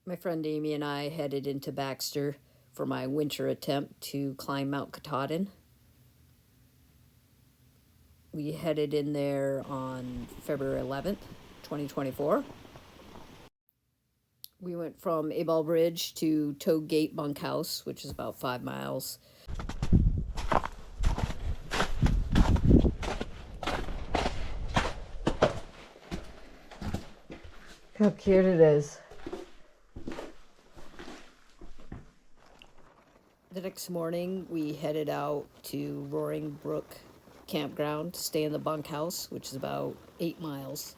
My friend Amy and I headed into Baxter for my winter attempt to climb Mount Katahdin. We headed in there on February 11th, 2024. We went from Abel Bridge to Toad Gate Bunkhouse, which is about 5 miles. How cute it is. The next morning, we headed out to Roaring Brook Campground to stay in the bunkhouse, which is about 8 miles.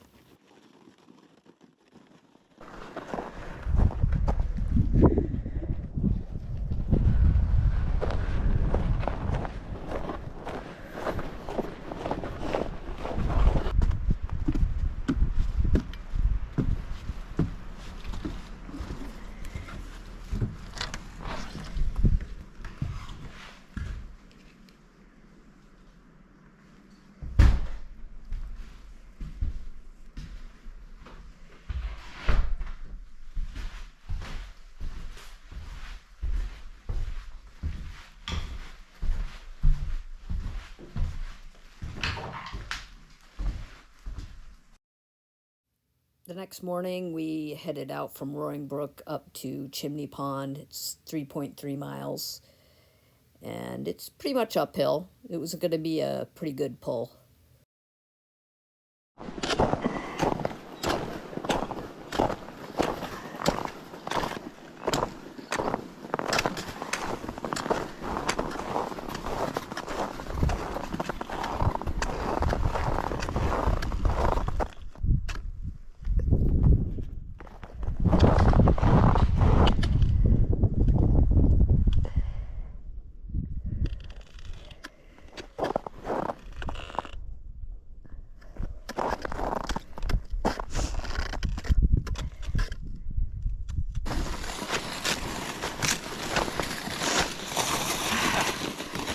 The next morning, we headed out from Roaring Brook up to Chimney Pond. It's 3.3 miles, and it's pretty much uphill. It was going to be a pretty good pull.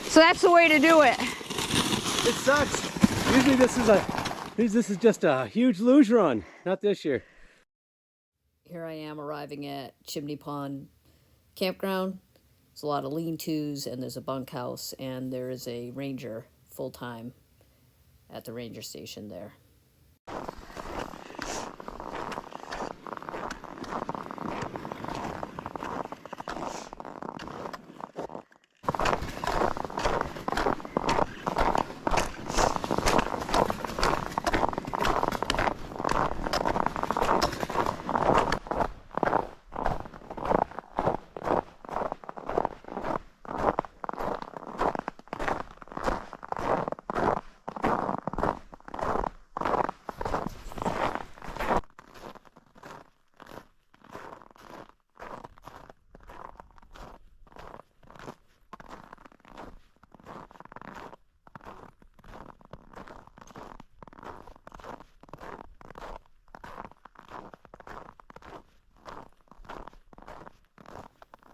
So that's the way to do it. It sucks. Usually this is just a huge luge run. Not this year. Here I am arriving at Chimney Pond Campground. There's a lot of lean-tos, and there's a bunkhouse, and there is a ranger full-time at the ranger station there.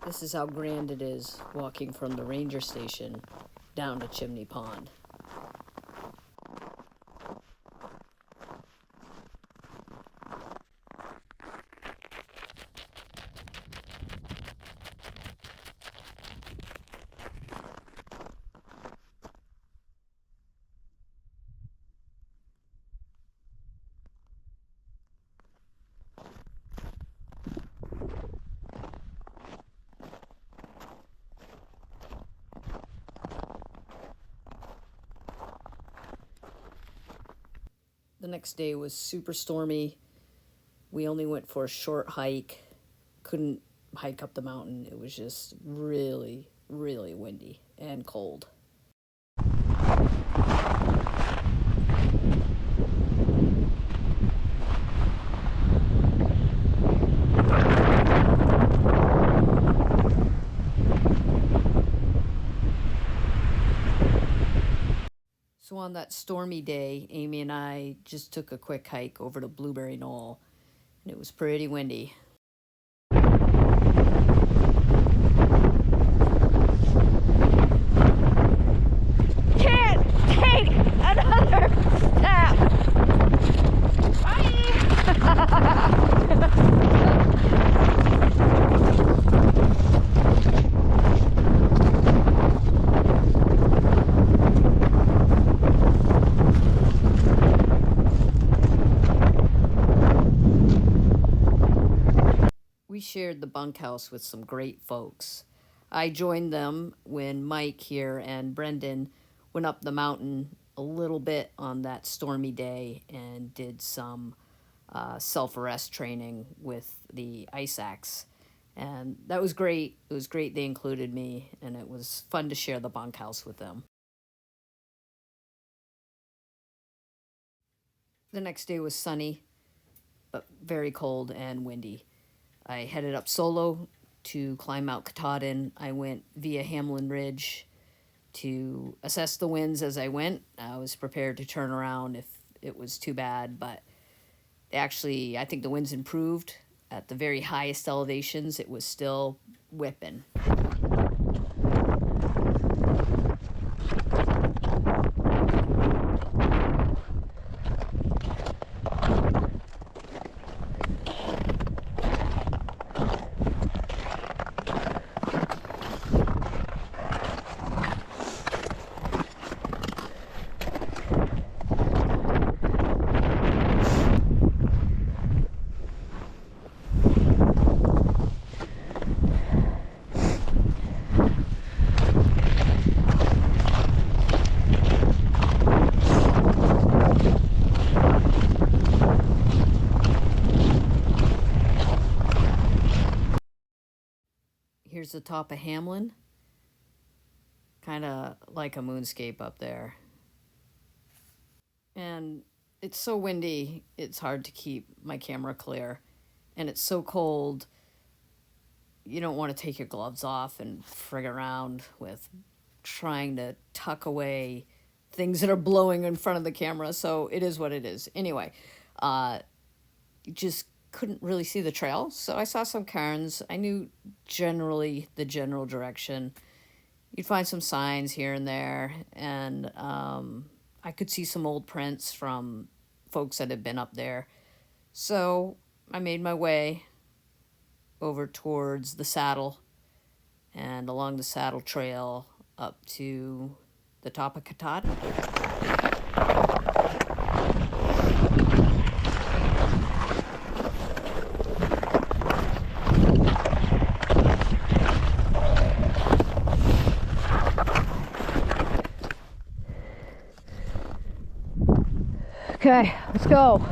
This is how grand it is walking from the ranger station down to Chimney Pond. The next day was super stormy. We only went for a short hike. Couldn't hike up the mountain. It was just really, really windy and cold. So on that stormy day, Amy and I just took a quick hike over to Blueberry Knoll, and it was pretty windy. Can't take another step. Bye. We shared the bunkhouse with some great folks. I joined them when Mike here and Brendan went up the mountain a little bit on that stormy day and did some self-arrest training with the ice axe. And that was great. It was great they included me, and it was fun to share the bunkhouse with them. The next day was sunny, but very cold and windy. I headed up solo to climb Mount Katahdin. I went via Hamlin Ridge to assess the winds as I went. I was prepared to turn around if it was too bad, but actually, I think the winds improved. At the very highest elevations, it was still whipping. Here's the top of Hamlin. Kind of like a moonscape up there. And it's so windy, it's hard to keep my camera clear. And it's so cold, you don't want to take your gloves off and frig around with trying to tuck away things that are blowing in front of the camera. So it is what it is. Anyway, just couldn't really see the trail. So I saw some cairns. I knew generally the general direction. You'd find some signs here and there. And I could see some old prints from folks that had been up there. So I made my way over towards the saddle and along the saddle trail up to the top of Katahdin. Okay, let's go.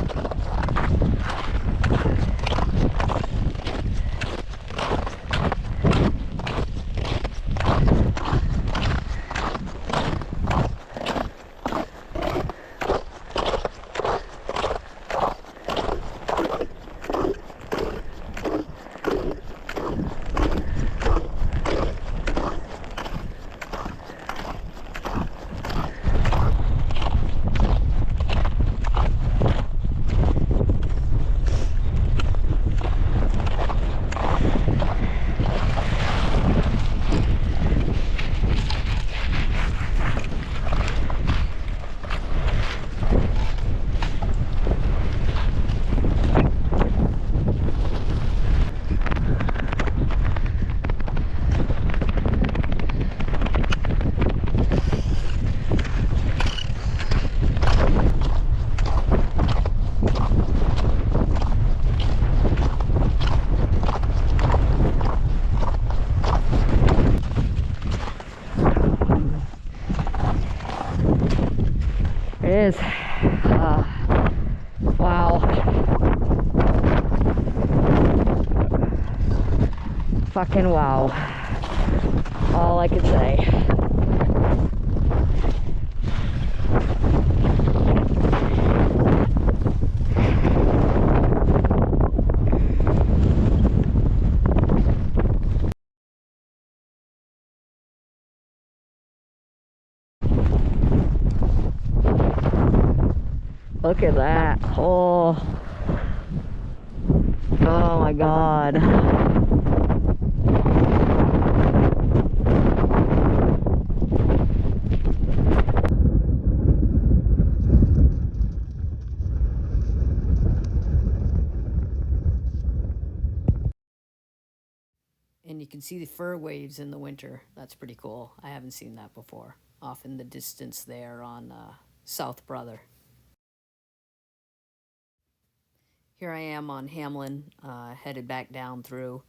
It is. Wow. Fucking wow. All I could say. Look at that. Oh. Oh my God. And you can see the fir waves in the winter. That's pretty cool. I haven't seen that before. Off in the distance there on South Brother. Here I am on Hamlin, headed back down through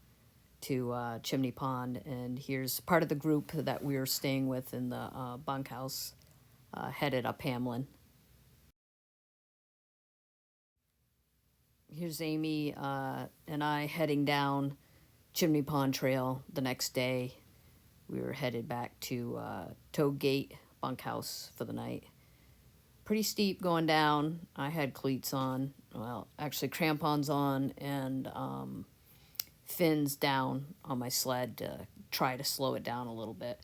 to Chimney Pond, and here's part of the group that we were staying with in the bunkhouse, headed up Hamlin. Here's Amy and I heading down Chimney Pond Trail the next day. We were headed back to Toad Gate bunkhouse for the night. Pretty steep going down. I had cleats on, well, actually crampons on, and fins down on my sled to try to slow it down a little bit.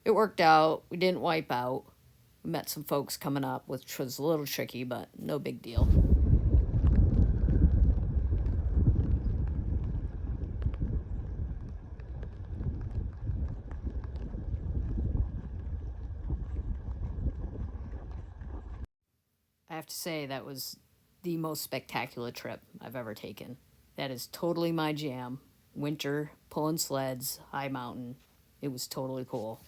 It worked out. We didn't wipe out. We met some folks coming up, which was a little tricky, but no big deal. I have to say that was the most spectacular trip I've ever taken. That is totally my jam. Winter, pulling sleds, high mountain. It was totally cool.